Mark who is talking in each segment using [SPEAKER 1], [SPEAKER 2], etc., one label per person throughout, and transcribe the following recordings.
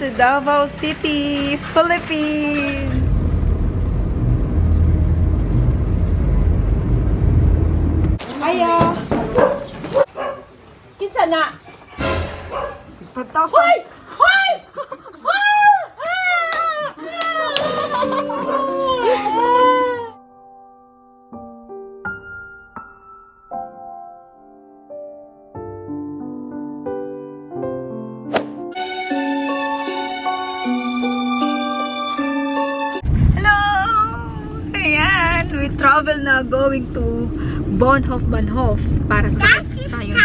[SPEAKER 1] to Davao City, Philippines. Aya.
[SPEAKER 2] Kinsa na?
[SPEAKER 1] 5,000.
[SPEAKER 2] Hoy! Hoy!
[SPEAKER 1] Hello! Ayan, we travel na going to Bonhof para sa tayo.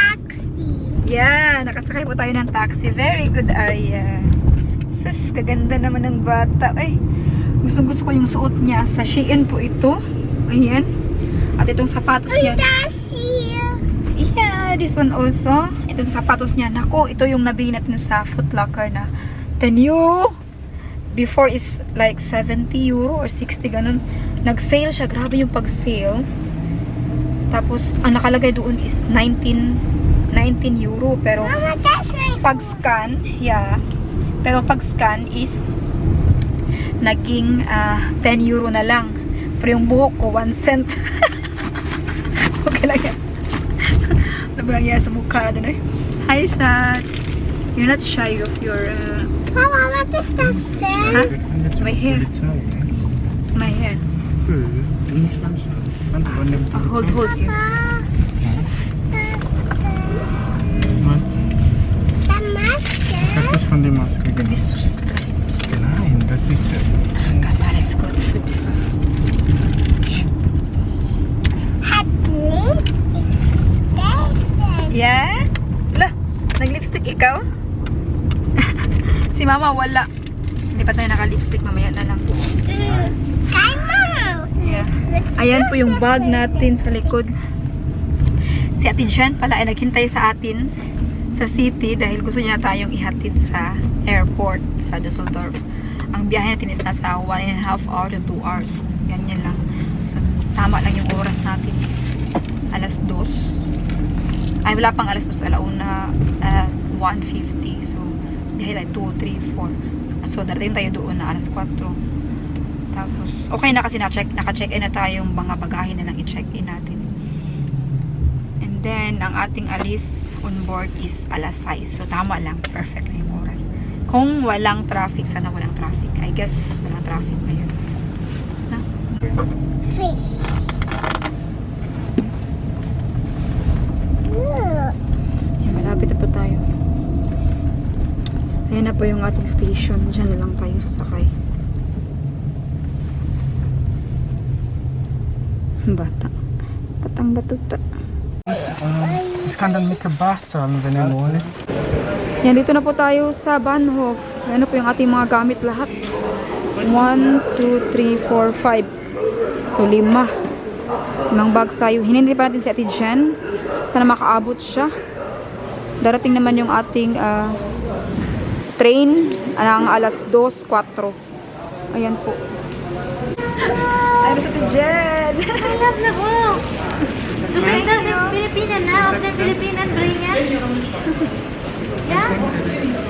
[SPEAKER 1] Yeah, nakasakay po tayo ng taxi. Very good, Arya. Sus, kaganda naman ng bata. Ay, gusto ko yung suot niya. Sa Shein po ito. Ayan. At itong sapatos niya. Yeah, this one also. Itong sapatos niya. Nako, ito yung nabili natin sa Foot Locker na 10 euro. Before is like 70 euro or 60 ganun. Nag-sale siya. Grabe yung pag-sale. Tapos, ang nakalagay doon is 19 euro. Pero, pag-scan, yeah. Pero pag-scan is naging 10 euro na lang. Pero yung buhok ko, 1 cent. Okay lang yan. Ano ba lang yan sa mukha doon eh? Hi, Shats. You're not shy of your...
[SPEAKER 3] Mama, what is that there?
[SPEAKER 1] Huh? My hair. My hair. Hold here.
[SPEAKER 3] The
[SPEAKER 4] Das ist von dem Maske.
[SPEAKER 1] Du bist so stressed.
[SPEAKER 4] Nein, das ist...
[SPEAKER 1] Alles gut, du bist so...
[SPEAKER 3] hat Lipstick station.
[SPEAKER 1] Yeah? Wala, nag-lipstick ikaw? Si Mama wala. Hindi pa tayo naka-lipstick, mamaya na lang. Yeah. Ayan po yung bag natin sa likod. Si Ate Jen pala ay naghintay sa atin sa city dahil gusto niya tayong ihatid sa airport sa Düsseldorf. Ang biyahe natin is nasa 1.5 hours to 2 hours. Ganyan lang. So, tama lang yung oras natin is alas 2. Ay, wala pang alas 2. Alauna 1:50. So, biyahe tayo 2, 3, 4. So, darating tayo doon na alas 4. Tapos, okay na kasi naka-check-in na tayo yung mga bagahe na lang i-check-in natin. And then, ang ating alis on board is alas 6. So, tama lang. Perfect na yung oras. Kung walang traffic, sana walang traffic. I guess, walang traffic ngayon. Na?
[SPEAKER 3] Fish. Look.
[SPEAKER 1] Yan, malapit na po tayo. Ayan na po yung ating station. Diyan na lang tayo sasakay. Bata. Batang batuta.
[SPEAKER 4] Ich kann dann mit der Bar zahlen, wenn ihr wollt.
[SPEAKER 1] Yan, dito na po tayo sa Bahnhof. Ayan na po yung ating mga gamit lahat. 1, 2, 3, 4, 5. So, 5. 5 bags tayo. Hinindi pa natin si Ate Jen. Sana makaabot siya. Darating naman yung ating train ang alas 2:04. Ayan po. Ay, Ate Jen!
[SPEAKER 3] I love the book. To bring us in Filipina now. Of the Philippine bring it. Yeah?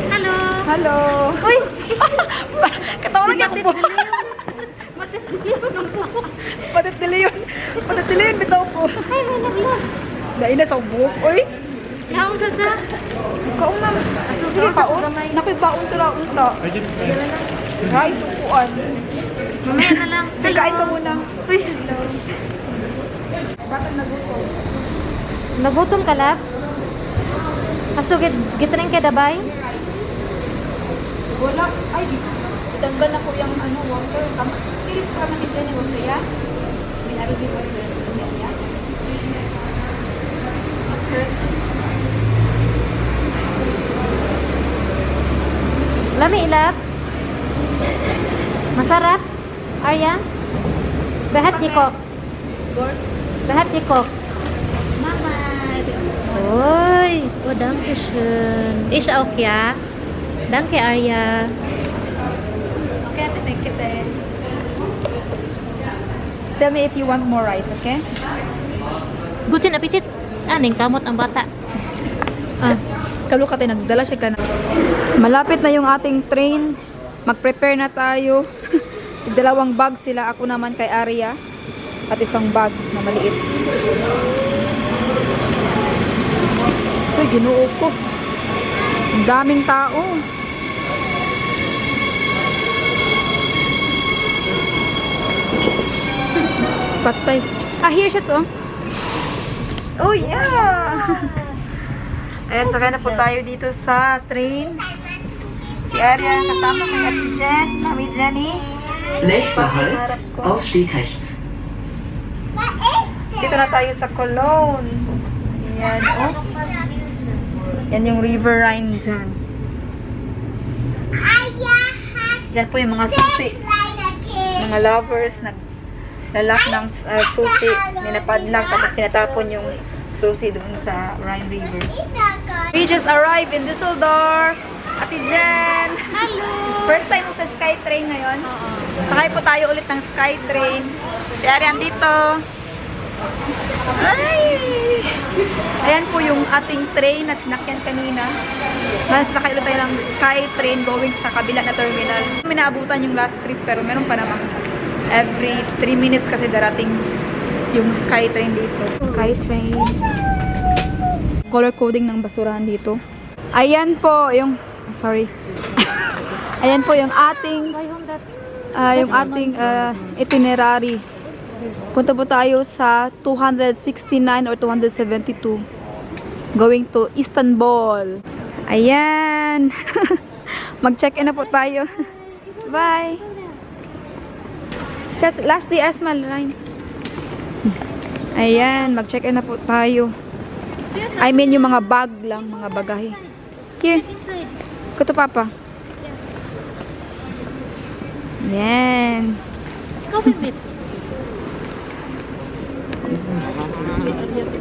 [SPEAKER 3] Hello.
[SPEAKER 1] Hello!
[SPEAKER 3] Uy!
[SPEAKER 1] Katawanan niya ako po. Patitili yun. Patitili yun, bitaw po.
[SPEAKER 3] Ay, may naglag.
[SPEAKER 1] Dahil na sa buhok. Uy!
[SPEAKER 3] Yaong sa sa.
[SPEAKER 1] Kaon na. Sige, kaon. Nakoy baon to lang. Rice, upuan.
[SPEAKER 3] Mamaya na lang.
[SPEAKER 1] Sige, kain ka muna.
[SPEAKER 3] Uy!
[SPEAKER 1] Bakit nagutom?
[SPEAKER 3] Nagutom ka, lab? Hasto gitring ka dabay?
[SPEAKER 1] Wala. Ay, itanggal na ko yung water. Iris pa naman ni Jenny Wasaya. Minari di was ya. First.
[SPEAKER 3] Lami, lab? Masarap? Arya? Behat ni Kok. Behat ni Kok.
[SPEAKER 1] Mama.
[SPEAKER 3] Oi, oh danke schön. Ist auch ja. Danke Arya.
[SPEAKER 1] Okay, thank you. Tell me if you want more rice, okay?
[SPEAKER 3] Guten Appetit. Ning kamot ang bata. Ah.
[SPEAKER 1] Kalukat ay nagdala siya ka na. Malapit na yung ating train. Mag-prepare na tayo. Dalawang bag sila. Ako naman kay Aria. At isang bag na maliit. Uy, ginoo ko. Ang daming tao. Patay. Here shots, oh. Oh, yeah! Ayan, sakay na po tayo dito sa train. Si Aria, kasama ko yung Ate Jen. Mami Jenny.
[SPEAKER 2] Nächster Halt, Ausstieg rechts.
[SPEAKER 1] Dito na tayo sa Cologne. Ayan, oh. Yan yung River Rhine dyan. Yan po yung mga susi. Mga lovers, naglalak ng susi. Ninapadlag, tapos tinatapon yung susi doon sa Rhine River. We just arrived in Düsseldorf. Ate Jen!
[SPEAKER 3] Hello!
[SPEAKER 1] First time mo sa Skytrain ngayon? Sakay po tayo ulit ng Skytrain. Si Arian dito. Ay! Ayan po yung ating train na sinakyan kanina. Nasakay ulit tayo ng Skytrain going sa kabila na terminal. May naabutan yung last trip pero meron pa naman. Every 3 minutes kasi darating yung Skytrain dito. Skytrain. Color coding ng basurahan dito. Ayan po yung... Sorry. Ayan po yung ating itinerary. Punta po tayo sa 269 or 272 going to Istanbul. Ayan. Mag-check-in na po tayo. Bye. Last day Asmal line. Ayan, mag-check-in na po tayo. I mean yung mga bag lang, mga bagahe. Here. Kuto papa. Ayan.
[SPEAKER 3] Go with it.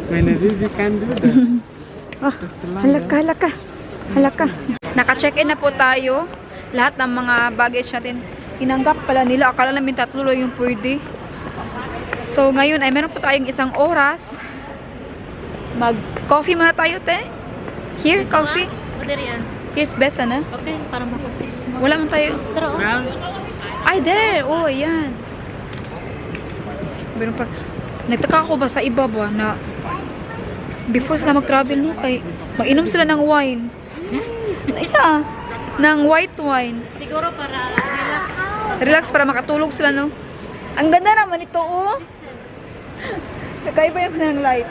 [SPEAKER 4] When I did, you can do that.
[SPEAKER 1] Oh, halaka. Naka-check-in na po tayo. Lahat ng mga baggage natin. Tinanggap pala nila. Akala namin 3 lang yung pwede. So, ngayon ay meron po tayong 1 oras. Mag-coffee muna tayo, te. Here, coffee.
[SPEAKER 3] O, diri yan.
[SPEAKER 1] Here's best, ano?
[SPEAKER 3] Okay, para makusik mo.
[SPEAKER 1] Wala man tayo.
[SPEAKER 3] Pero,
[SPEAKER 1] Ay, there! Oh, ayan. Meron pa. Nagtaka ako ba sa iba ba na before sila mag-travel no, kay mag-inom sila ng wine. Yeah, ng white wine.
[SPEAKER 3] siguro para relax.
[SPEAKER 1] Relax para makatulog sila, no? Ang ganda naman ito, oh. Kakaiba yung ng light.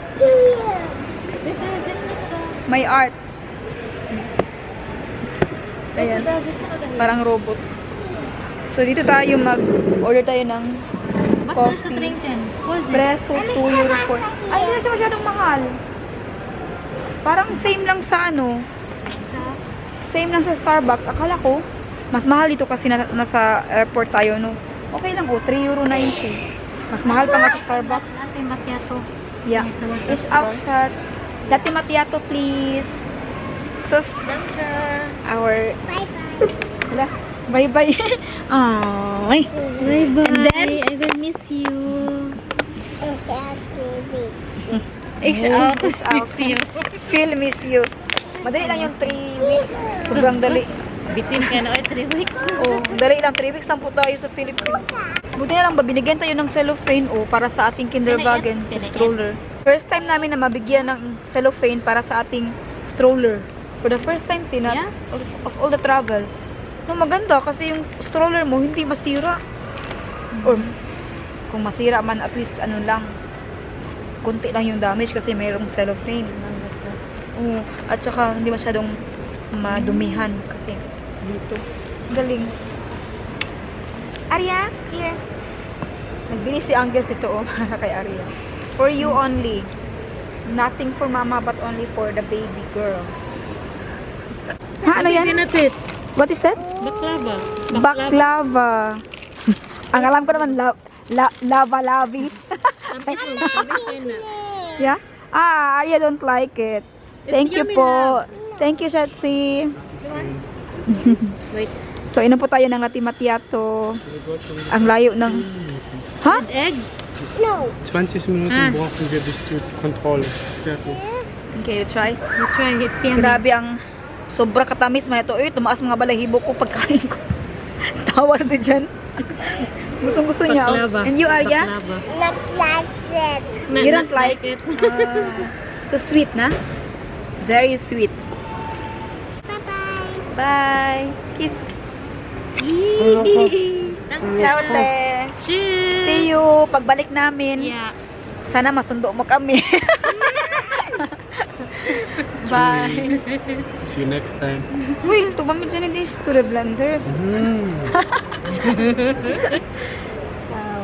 [SPEAKER 3] This is it.
[SPEAKER 1] May art. Ayan. Parang robot. So, dito tayo mag-order tayo ng
[SPEAKER 3] Basta sa
[SPEAKER 1] coffee.
[SPEAKER 3] drink din.
[SPEAKER 1] Espresso, 2 euro for... Ay, hindi na siya masyadong mahal. Parang same lang sa ano. Same lang sa Starbucks. Akala ko, mas mahal dito kasi nasa airport tayo, no? Okay lang, oh. 3 euro 90. Mas mahal pa nga sa Starbucks.
[SPEAKER 3] Latte macchiato.
[SPEAKER 1] Yeah. Fish out shots. Latte macchiato, please. Sus. Our... Wala. Bye-bye. Ay.
[SPEAKER 3] Bye-bye.
[SPEAKER 1] And then,
[SPEAKER 3] I will miss you.
[SPEAKER 1] Fish out. Feel miss you. Madali lang yung 3 weeks. Sobrang dali.
[SPEAKER 3] Bitin ka na 3 weeks.
[SPEAKER 1] Oh, dali lang. 3 weeks lang po tayo sa Philippines. Buti na lang ba, binigyan tayo ng cellophane para sa ating kindergarten, sa stroller. First time namin na mabigyan ng cellophane para sa ating stroller. For the first time,
[SPEAKER 3] Yeah?
[SPEAKER 1] of all the travel. No, maganda kasi yung stroller mo hindi masira. Or kung masira man, at least ano lang, kunti lang yung damage kasi mayroong cellophane. Oo, at saka hindi masyadong madumihan kasi dito. Galing. Arya, here. Nagbili si Angels ito, oh, para kay Arya. For you only. Nothing for mama but only for the baby girl. Ha, ano yan? What is that?
[SPEAKER 3] Baklava.
[SPEAKER 1] Baklava. Ang alam ko naman, lava-lavi. Yeah? Ah, Arya don't like it. Thank you po. Thank you, Shatsi.
[SPEAKER 3] Wait.
[SPEAKER 1] So, inom po tayo ng latte macchiato. Ang layo ng... Ha?
[SPEAKER 3] Egg?
[SPEAKER 4] 20 Minuten brauchen wir bis zur Kontrolle. Fertig.
[SPEAKER 1] Okay, you try.
[SPEAKER 3] You try it. Yummy.
[SPEAKER 1] Grabe ang Sobra katamis man ito. Tumaas mga balahibo ko pagkain ko. Tawa natin dyan. Gusto niya.
[SPEAKER 3] Baklava.
[SPEAKER 1] And you, Arya?
[SPEAKER 3] Baklava.
[SPEAKER 5] Not like that.
[SPEAKER 1] You don't like it? So sweet, na? Very sweet.
[SPEAKER 5] Bye-bye.
[SPEAKER 1] Bye. Kiss. Yee. Ciao, te.
[SPEAKER 3] Cheers!
[SPEAKER 1] See you. Pagbalik namin.
[SPEAKER 3] Yeah.
[SPEAKER 1] Sana masundo mo kami. Bye.
[SPEAKER 4] See you next time.
[SPEAKER 1] Uy, ito ba medyo ni to the blenders? Ciao.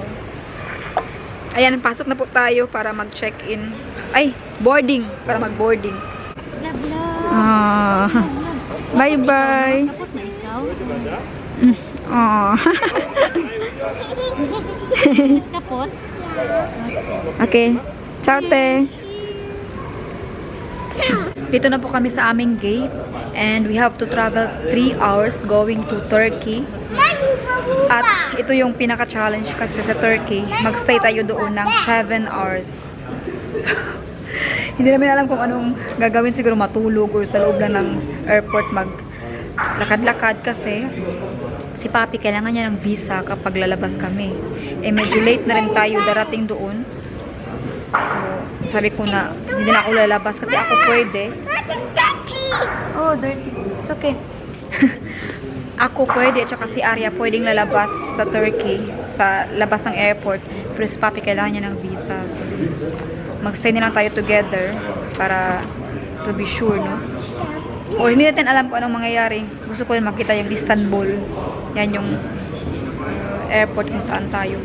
[SPEAKER 1] Ayan, pasok na po tayo para mag-check-in. Ay, boarding. Para mag-boarding.
[SPEAKER 3] Love, love.
[SPEAKER 1] Ah. Bye-bye.
[SPEAKER 3] Kapot na ikaw.
[SPEAKER 1] Oh.
[SPEAKER 3] Kapot.
[SPEAKER 1] Okay. Ciao, te. Dito na po kami sa aming gate. And we have to travel 3 hours going to Turkey. At ito yung pinaka-challenge kasi sa Turkey. Mag-stay tayo doon ng 7 hours. So, hindi namin alam kung anong gagawin. Siguro matulog or sa loob lang ng airport mag-lakad-lakad kasi si Papi kailangan niya ng visa kapag lalabas kami. Eh medyo late na rin tayo darating doon. So, sabi ko na hindi na ako lalabas kasi ako pwede. Oh, dirty. It's okay. Ako pwede at saka si Arya pwedeng lalabas sa Turkey sa labas ng airport. Pero si Papi kailangan niya ng visa. So, mag-stay na lang tayo together para to be sure, no? Or hindi natin alam kung anong mangyayari. Gusto ko rin makita yung Istanbul. Yan yung airport kung saan tayo.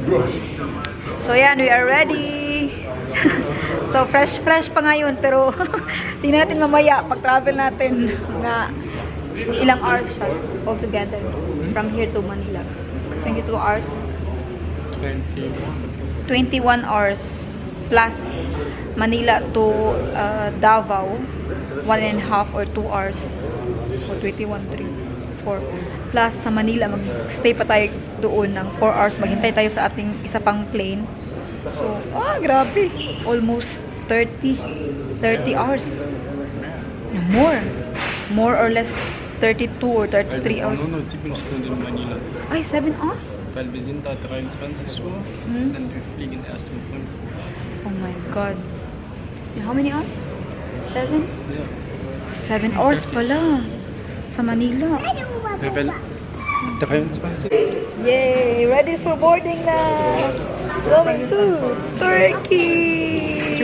[SPEAKER 1] So yan, we are ready. So fresh pa ngayon. Pero tingnan natin mamaya pag travel natin na ilang hours siya altogether. From here to Manila. 22 hours. 21 hours. Plus Manila to Davao. 1.5 or 2 hours. So 21, 3, 4. Plus sa Manila, mag-stay pa tayo doon ng 4 hours. Maghintay tayo sa ating isa pang plane. So, grabe. Almost 30 hours. More or less 32 or 33 hours.
[SPEAKER 4] 7 Stunden in Manila.
[SPEAKER 1] Ay, 7 hours?
[SPEAKER 4] Weil wir sind da 23 Uhr, dann wir fliegen erst um 5 Uhr.
[SPEAKER 1] Oh my God. How many hours? 7?
[SPEAKER 4] Ja.
[SPEAKER 1] 7 hours pala. Sa Manila.
[SPEAKER 4] Weil 23.
[SPEAKER 1] Yay! Ready for boarding na! Going to Turkey!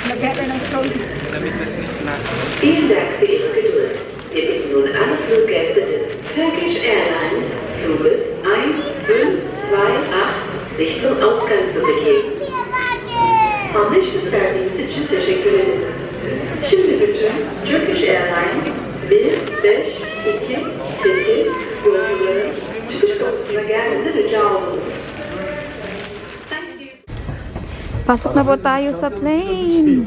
[SPEAKER 1] Lagyan ng stone.
[SPEAKER 4] Damit es nicht nass wird.
[SPEAKER 2] Vielen Dank für Ihre Geduld. Wir bitten nun alle Fluggäste des Turkish Airlines Fluges 1528 sich zum Ausgang zu begeben. Yanlış gösterdiğiniz için teşekkür ederiz. Şimdi bütün Turkish Airlines 1528 yolcuların çıkış kapısına gelmeni rica olunur. Thank you.
[SPEAKER 1] Pasok na po tayo sa plane.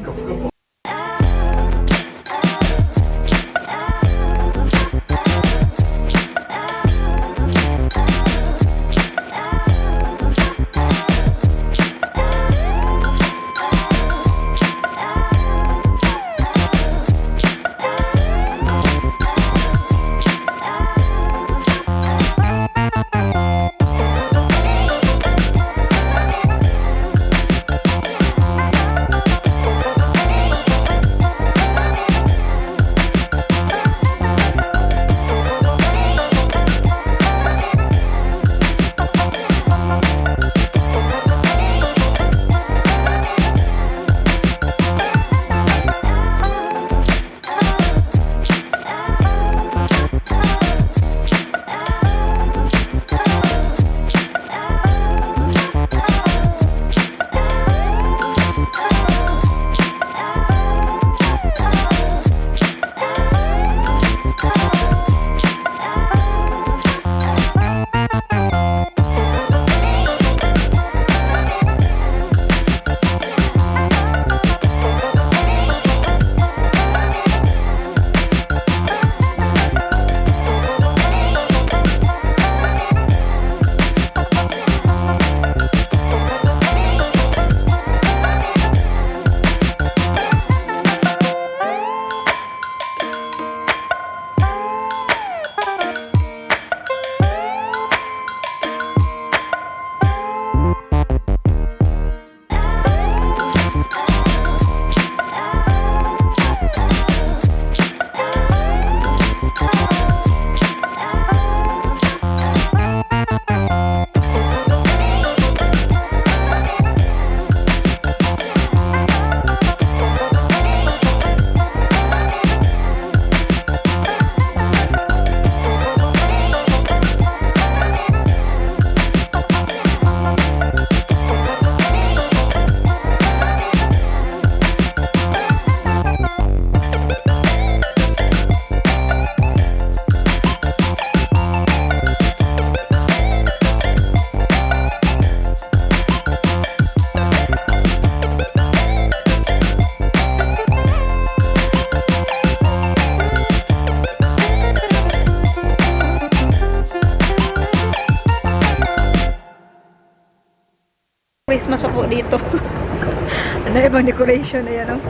[SPEAKER 1] ibang decoration. Ayan, oh.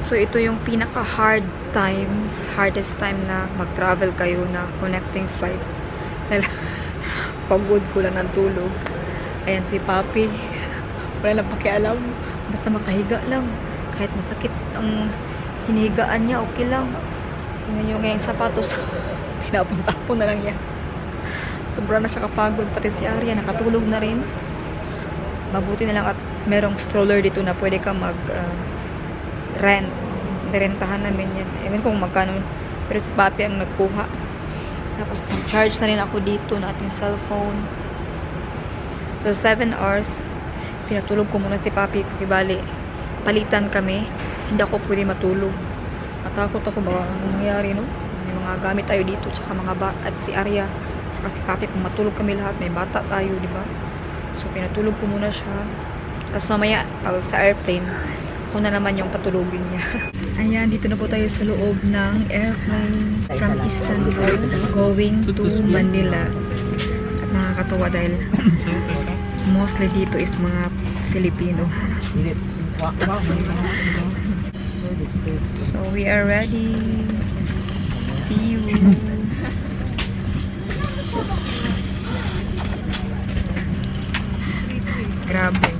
[SPEAKER 1] So, ito yung hardest time na mag-travel kayo na connecting flight. Dahil, pagod ko lang ng tulog. Ayan si Papi. Wala lang pakialam. Basta makahiga lang. Kahit masakit ang hinigaan niya, okay lang. Tingnan yung ngayong sapatos. Pinapon-tapon na lang yan. Sobra na siya kapagod. Pati si Arya, nakatulog na rin. Mabuti na lang at merong stroller dito na pwede ka rent. Nirentahan namin yan. Ewan kung magkano. Pero si Papi ang nagkuha. Tapos charge na rin ako dito na ating cellphone. So 7 hours. Pinatulog ko muna si Papi. Ibali, palitan kami. Hindi ako pwede matulog. Matakot ako baka anong nangyari, no? May mga gamit tayo dito, tsaka mga at si Arya, tsaka si Papi, kung matulog kami lahat, may bata tayo, di ba? So, pinatulog ko muna siya. Tapos mamaya, pag sa airplane, ako na naman yung patulogin niya. Ayan, dito na po tayo sa loob ng airplane from Istanbul going to Manila. At nakakatawa dahil mostly dito is mga Filipino. So we are ready. See you. Grabe.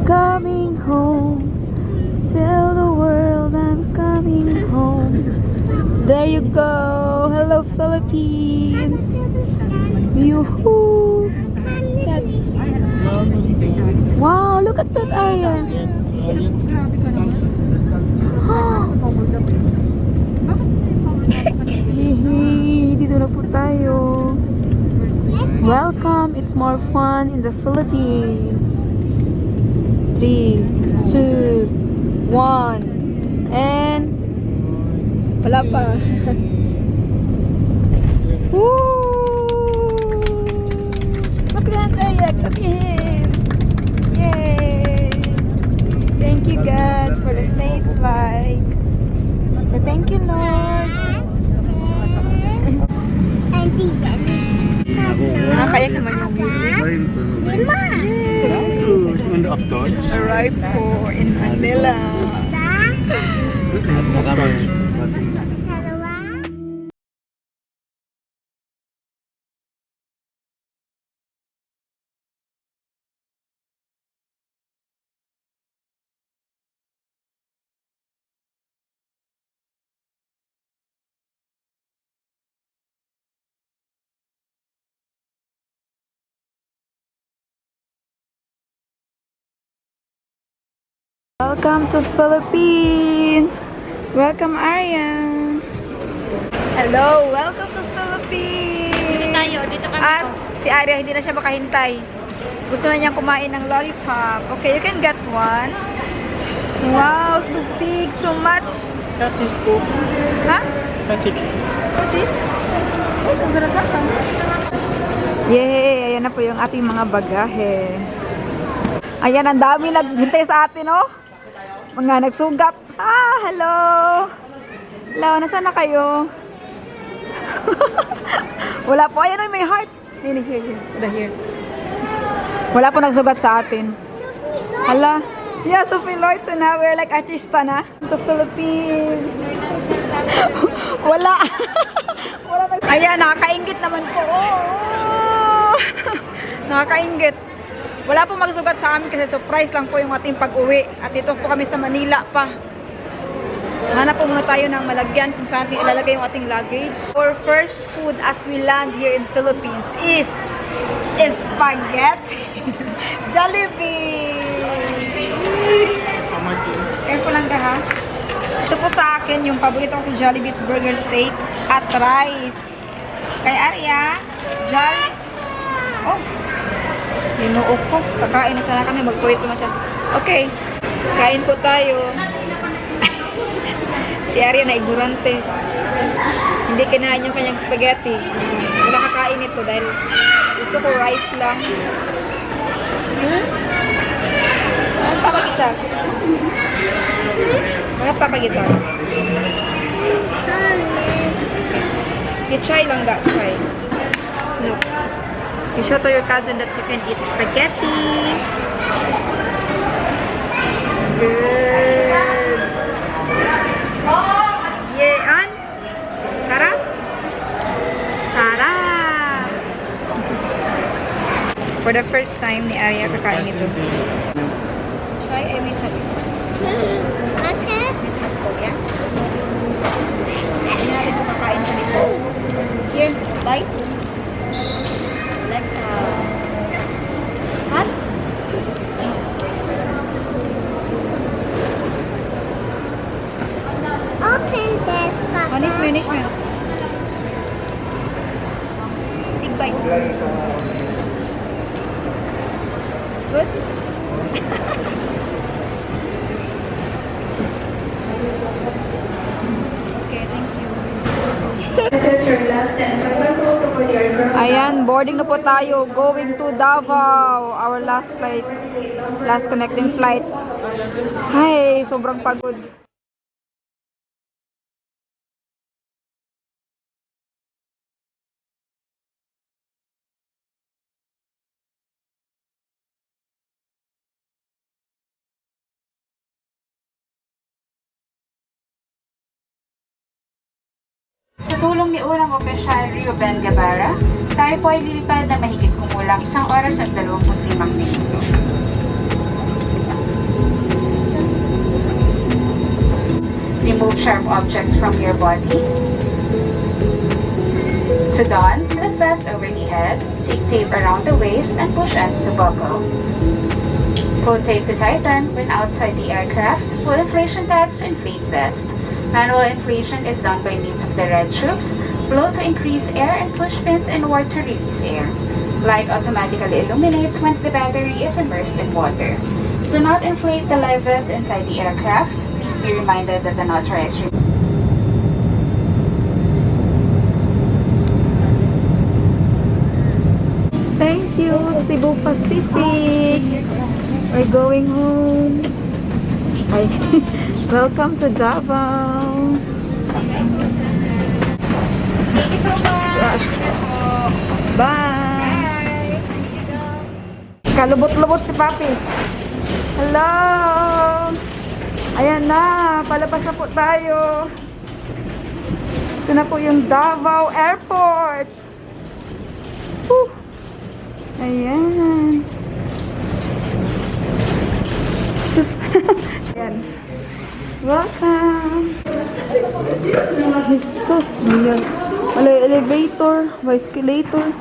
[SPEAKER 1] Coming home, tell the world I'm coming home. There you go. Hello, Philippines. Yoo-hoo. Wow, look at that area. Hihi, dito na po tayo. Welcome, it's more fun in the Philippines. 3, 2, 1, and wala pa. Woo! Clap your hands, Arya. Clap your hands. Yay! Thank you, God, for the safe flight. So thank you, Lord. Nakakaya naman yung music. Just arrived po in Manila. Welcome to Philippines! Welcome, Arya! Hello! Welcome to Philippines!
[SPEAKER 3] Dito kami.
[SPEAKER 1] At si Arya, hindi na siya makahintay. Gusto na niyang kumain ng lollipop. Okay, you can get one. Wow! So big! So much!
[SPEAKER 4] Fertig po.
[SPEAKER 1] Ha?
[SPEAKER 4] Fertig.
[SPEAKER 1] Fertig? Oh, kagaraga ka. Yay! Ayan na po yung ating mga bagahe. Ayan, ang dami naghintay sa atin, oh! Mga nagsugat. Ah, hello! Hello, nasaan na kayo? Wala po. Ayan, may heart. Here. Here. Wala po nagsugat sa atin. Hala. Yeah, Sophie Lloyd. So now we're like artista na. To Philippines. Wala. Wala. Ayan, nakakaingit naman po. Oh. Nakakaingit. Wala po magsugat sa amin kasi surprise lang po yung ating pag-uwi. At dito po kami sa Manila pa. So, hanap po muna tayo ng malagyan kung saan natin ilalagay yung ating luggage. Our first food as we land here in Philippines is spaghetti. Jollibee! Careful lang ka ha. Ito po sa akin yung paborito ko sa Jollibee's burger steak at rice. Kay Arya, Oh! Linuok ko. Kakain na sana kami. Magtuwit naman siya. Okay. Kain po tayo. Si Arya na ignorante. Hindi kinain yung kanyang spaghetti. Wala kakain ito dahil gusto ko rice lang. Ano pa pag-isa? Ano pa pag-isa? I-try lang ga. Try. Look. You show to your cousin that you can eat spaghetti. Good. Yan. Sarap. Sarap. For the first time ni Arya kakain ito. Try every time.
[SPEAKER 3] Okay.
[SPEAKER 1] Yeah. Hindi natin ito kakain sa nito. Here, bite. Like hot?
[SPEAKER 3] Open this, Papa.
[SPEAKER 1] Manish mo. Big bite. Good? Okay, thank you. Ayan, boarding na po tayo. Going to Davao. Our last flight. Last connecting flight. Ay, sobrang pagod.
[SPEAKER 5] Sa tulong ni unang opisyal Rio Ben Guevara, tayo po ay lilipad na mahigit kumulang 1 oras at 25 minuto. Remove sharp objects from your body. To don, slip vest over the head, take tape around the waist, and push ends to buckle. Pull tape to tighten when outside the aircraft. Pull inflation tabs to inflate vest. Manual inflation is done by means of the red tubes. Blow to increase air and push pins inward to release air. Light automatically illuminates once the battery is immersed in water. Do not inflate the live vest inside the aircraft. Please be reminded that the unauthorized
[SPEAKER 1] Thank you, Cebu Pacific. We're going home. Hi. Welcome to Davao.
[SPEAKER 5] Thank you so much.
[SPEAKER 1] Bye. Kalubot-lubot si Papi. Hello. Ayan na, palabas na po tayo. Ito na po yung Davao Airport. Whew. Ayan. Ayan. Welcome. Jesus, ayan. Wala elevator, escalator.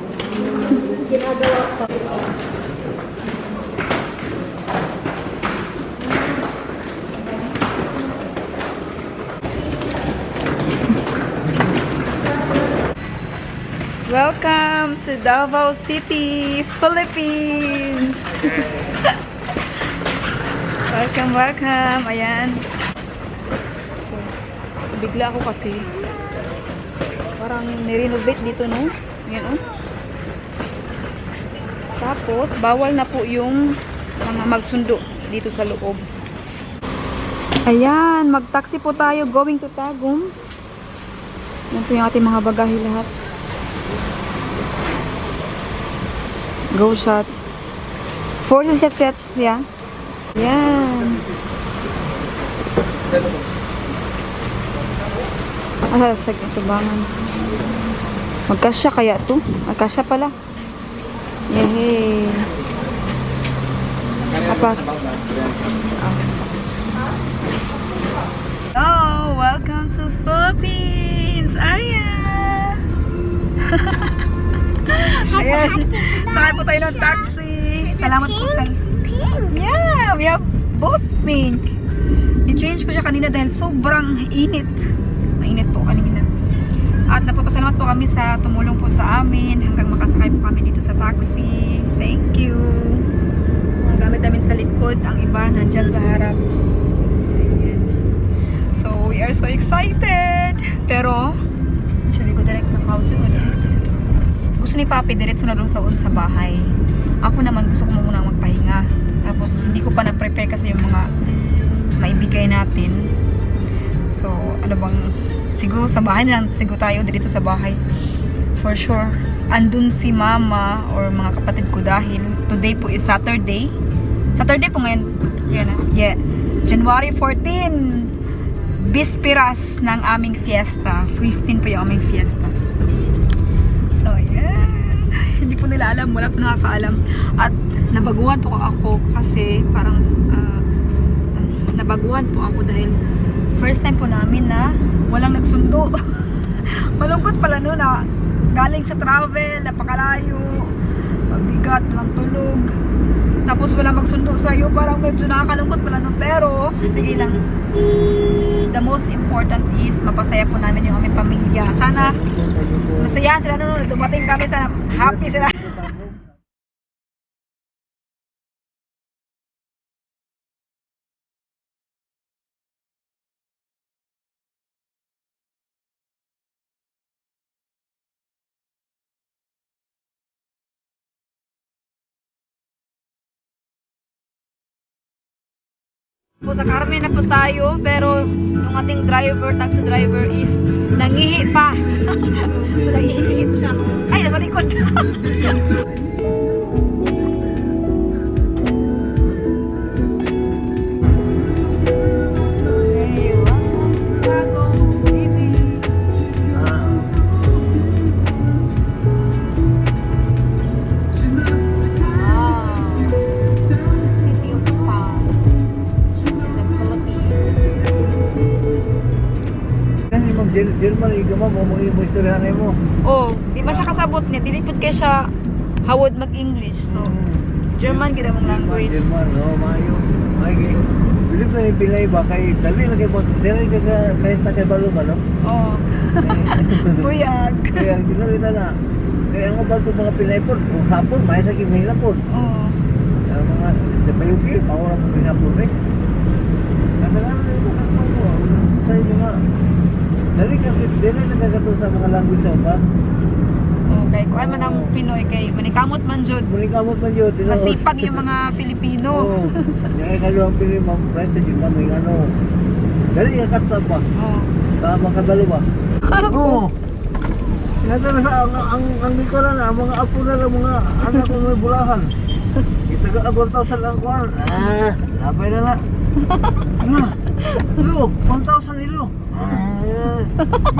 [SPEAKER 1] Welcome to Davao City, Philippines. Welcome. Ayan. So, bigla ako kasi. Parang nirenovate dito, no? Ayan, oh. Tapos, bawal na po yung mga magsundo dito sa loob. Ayan, mag-taxi po tayo going to Tagum. Yan po yung ating mga bagahe lahat. Go shots. 40 shots, yeah. Yan. Sa tubangan. Magkasya kaya to? Magkasya pala. Yehey. Pass. Oh, welcome to Philippines, Arya! Ayan, sakay po tayo ng taxi. Salamat po sa... Yeah, we have both pink. I-change ko siya kanina dahil sobrang init. Mainit po kanina. At napapasalamat po kami sa tumulong po sa amin hanggang makasakay po kami dito sa taxi. Thank you. Ang gamit namin sa likod, ang iba nandyan sa harap. Ayan. So, we are so excited. Pero, actually ko direct na pause ulit. Gusto ni Papi diretso na doon sa bahay. Ako naman gusto ko muna magpahinga. Tapos hindi ko pa na-prepare kasi yung mga maibigay natin. So, ano bang siguro sa bahay na lang siguro tayo diretso sa bahay. For sure. Andun si mama or mga kapatid ko dahil today po is Saturday. Saturday po ngayon. Yan na. Yeah. January 14. Bispiras ng aming fiesta. 15 po yung aming fiesta. So, yeah. Hindi po nila alam. Wala po nakakaalam. At nabaguhan po ako kasi parang nabaguhan po ako dahil first time po namin na walang nagsundo. Malungkot pala no na galing sa travel, napakalayo, mabigat, walang tulog. Tapos walang magsundo sa'yo. Parang medyo nakakalungkot pala no. Pero, sige lang. The most important is mapasaya po namin yung aming pamilya. Sana masaya sila noon. Dumating kami, sana happy sila. Po sa Carmen na po tayo, pero yung ating driver, taxi driver is nangihi pa. So nangihi siya. Ay, nasa likod. Hey, welcome to Tagum City. Wow. City of Palm. The Philippines.
[SPEAKER 6] German, igama mo istoryahan mo.
[SPEAKER 1] Oh, di ba siya kasabot niya? Dilipod kay siya hawod mag-English. So, German gina mong language.
[SPEAKER 6] German, no, mayo. Ay, bilib na yung Pilay ba? Kay dali na kayo, dali ka kahit sa kay Balo ba, no?
[SPEAKER 1] Oh. Buyag.
[SPEAKER 6] Kaya, ginalita na. Kaya ang ubal po mga Pilay po, kung hapon, may sa kimahila po.
[SPEAKER 1] Oh.
[SPEAKER 6] Mga, sa Bayuki, mawala po pinapon eh. Kasalanan na yung kakapag mo. Sa inyo nga. Dali ka, dali nagkakatong sa mga language sa ba?
[SPEAKER 1] Okay, kuan man ang Pinoy kay manikamot man jud.
[SPEAKER 6] Manikamot man yun.
[SPEAKER 1] Masipag yung mga Filipino.
[SPEAKER 6] Oo. Kaya kaluang pili mga friends sa Juma, may ano. Dali ka katsa ba?
[SPEAKER 1] Oh.
[SPEAKER 6] Tama ka dalo ba? Oo. Nasa sa ang di ko na ang mga apo na lang mga anak ko may bulahan. Itaga abot sa lang kuan. Labay na na. Lo, 1,000 nilo.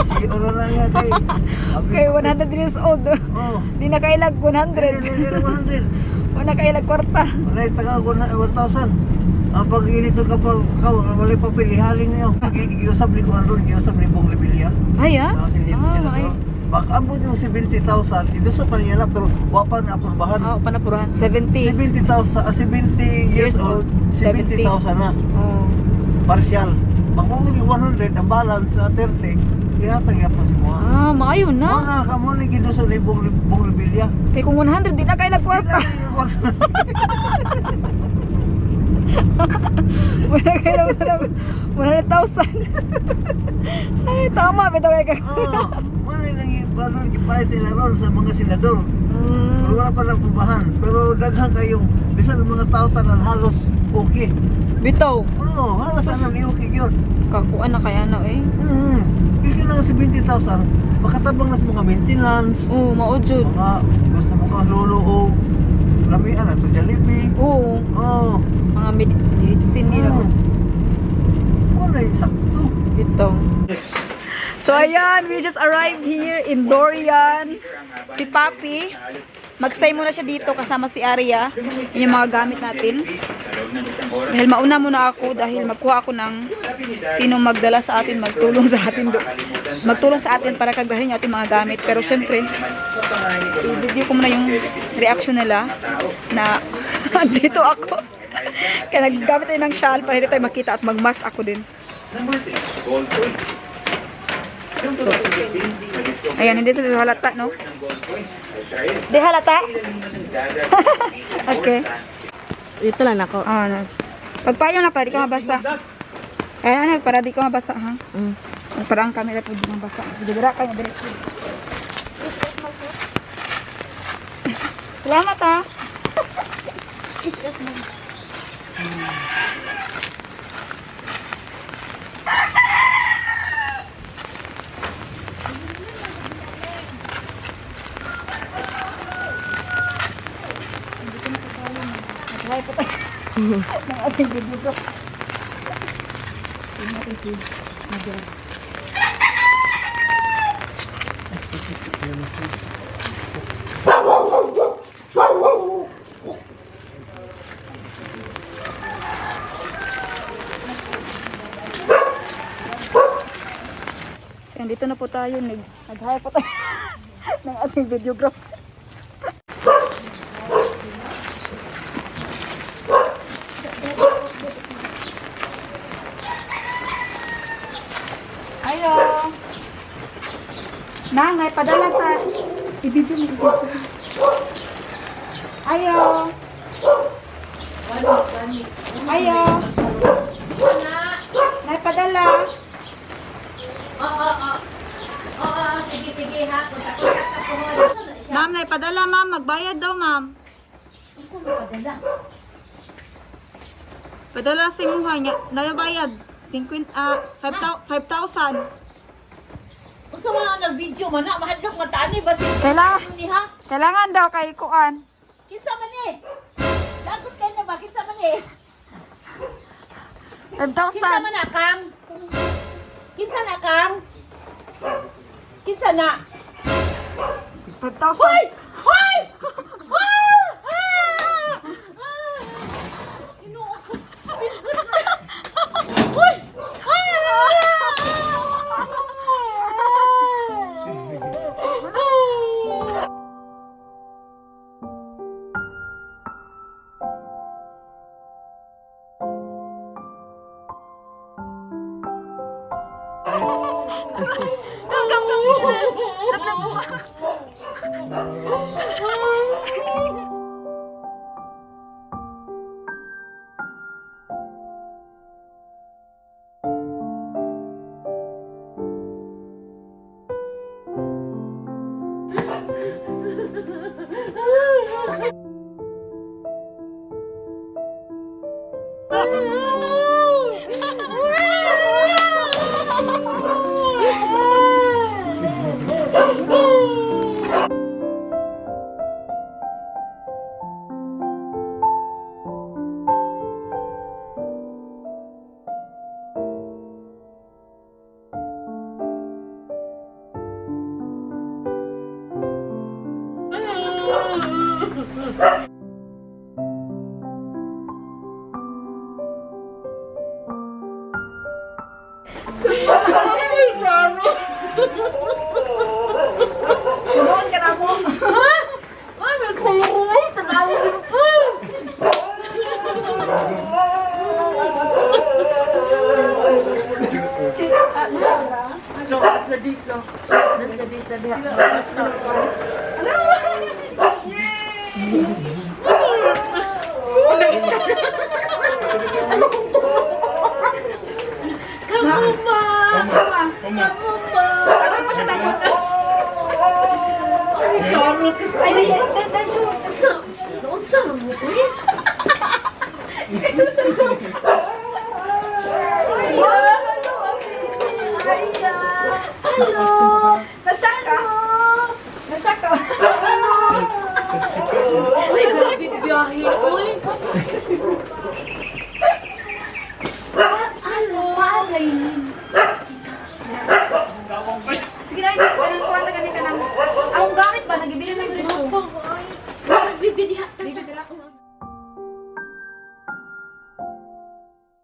[SPEAKER 6] Si ano na nga kay.
[SPEAKER 1] Okay, 100 years old.
[SPEAKER 6] Oh.
[SPEAKER 1] Di na kailag 100.
[SPEAKER 6] 100.
[SPEAKER 1] Wala kailag kwarta.
[SPEAKER 6] Wala taga 1,000. Ang pag-ilito kapag wala pa pilihaling niyo. Pag-iusap ni ko ano, iusap ni Bong Libilia.
[SPEAKER 1] Ay ah?
[SPEAKER 6] Ay. Pag ambot yung 70,000, iluso pa niya na pero wapa na apurbahan.
[SPEAKER 1] Oh, panapurahan. 70.
[SPEAKER 6] 70,000, 70 years old, 70,000 na.
[SPEAKER 1] Oh.
[SPEAKER 6] Partial. Pag mo yung 100, ang balance na 30, ihatag pa si mo.
[SPEAKER 1] Ah, maayo na.
[SPEAKER 6] Mga kamo ni ginuso ni Bong Libilia.
[SPEAKER 1] Kay kung 100 di na kailag kwarta. Wala kailag sa 100,000. Ay, tama bitaw kay.
[SPEAKER 6] Oo. Ano yung ibalon kipahit nila ron sa mga senador. Pero wala pa lang pubahan. Pero daghan kayong, bisan ng mga tao tanan halos okay.
[SPEAKER 1] Bitaw.
[SPEAKER 6] Oo, halos tanan ni okay yun.
[SPEAKER 1] Kakuan na kaya na eh.
[SPEAKER 6] Kaya lang 70,000, makatabang na sa mga maintenance,
[SPEAKER 1] Oo, maujud.
[SPEAKER 6] mga gusto mo kang lolo o lamian na ito, Jollibee.
[SPEAKER 1] Oo.
[SPEAKER 6] Oo.
[SPEAKER 1] Mga medicine nila.
[SPEAKER 6] Wala yung sakto.
[SPEAKER 1] Ito. So ayan, we just arrived here in Dorian. Si Papi mag-stay muna siya dito kasama si Arya. Yun yung mga gamit natin. Dahil mauna muna ako dahil magkuha ako ng sinong magdala sa atin, magtulong sa atin. Magtulong sa atin para kagdahin yung ating mga gamit. Pero syempre, i-video ko muna yung reaction nila na dito ako. Kaya naggamit tayo ng shawl para hindi tayo makita at mag-mask ako din. Ayan, hindi sa halata, no? Di halata? Okay.
[SPEAKER 3] Ito lang ako.
[SPEAKER 1] Ah, pagpayo na para di ka mabasa. Ayan, para di ka mabasa, ha? Para ang camera po di mabasa. Dibira kayo, diretso. Salamat, ha? Nag-try po tayo ng ating video. So, dito na po tayo. Nag-hire po tayo ng ating videographer. Ayo. Nangay, padala sa ibigay mo. Ayo. Ayo. Nay, padala.
[SPEAKER 3] Sige ha.
[SPEAKER 1] Ma'am, nay, padala ma'am. Magbayad daw ma'am.
[SPEAKER 3] Saan mo padala?
[SPEAKER 1] Padala sa imuha niya. Nalabayad. 5,000.
[SPEAKER 3] Usa man na video man na mahadlok nga tani basi.
[SPEAKER 1] Kailangan,
[SPEAKER 3] Ni ha?
[SPEAKER 1] kailangan daw kay kuan.
[SPEAKER 3] Kinsa man ni? Dagot kay na ba kinsa man ni? Kinsa
[SPEAKER 1] 5,000.
[SPEAKER 3] man na kang? Kinsa na kang? Kinsa na?
[SPEAKER 1] 5,000.
[SPEAKER 3] Hoy! Hoy! Ginoo ko. Bisgot na. Hoy!
[SPEAKER 1] Kunoon ka na mo.
[SPEAKER 3] Ay, may kuloy. Tanawa ko.
[SPEAKER 1] Ano mo siya takot? Ay, dan siya.
[SPEAKER 3] Unsa mo ko?
[SPEAKER 1] Nasyak ka? Nasyak ka?
[SPEAKER 3] Ay, sabi ko biyahe ko eh.
[SPEAKER 1] Sige na, kuha na ganito ng... Ang gamit ba? Nagibili ng dito. Baby, diha. Baby, dira ko.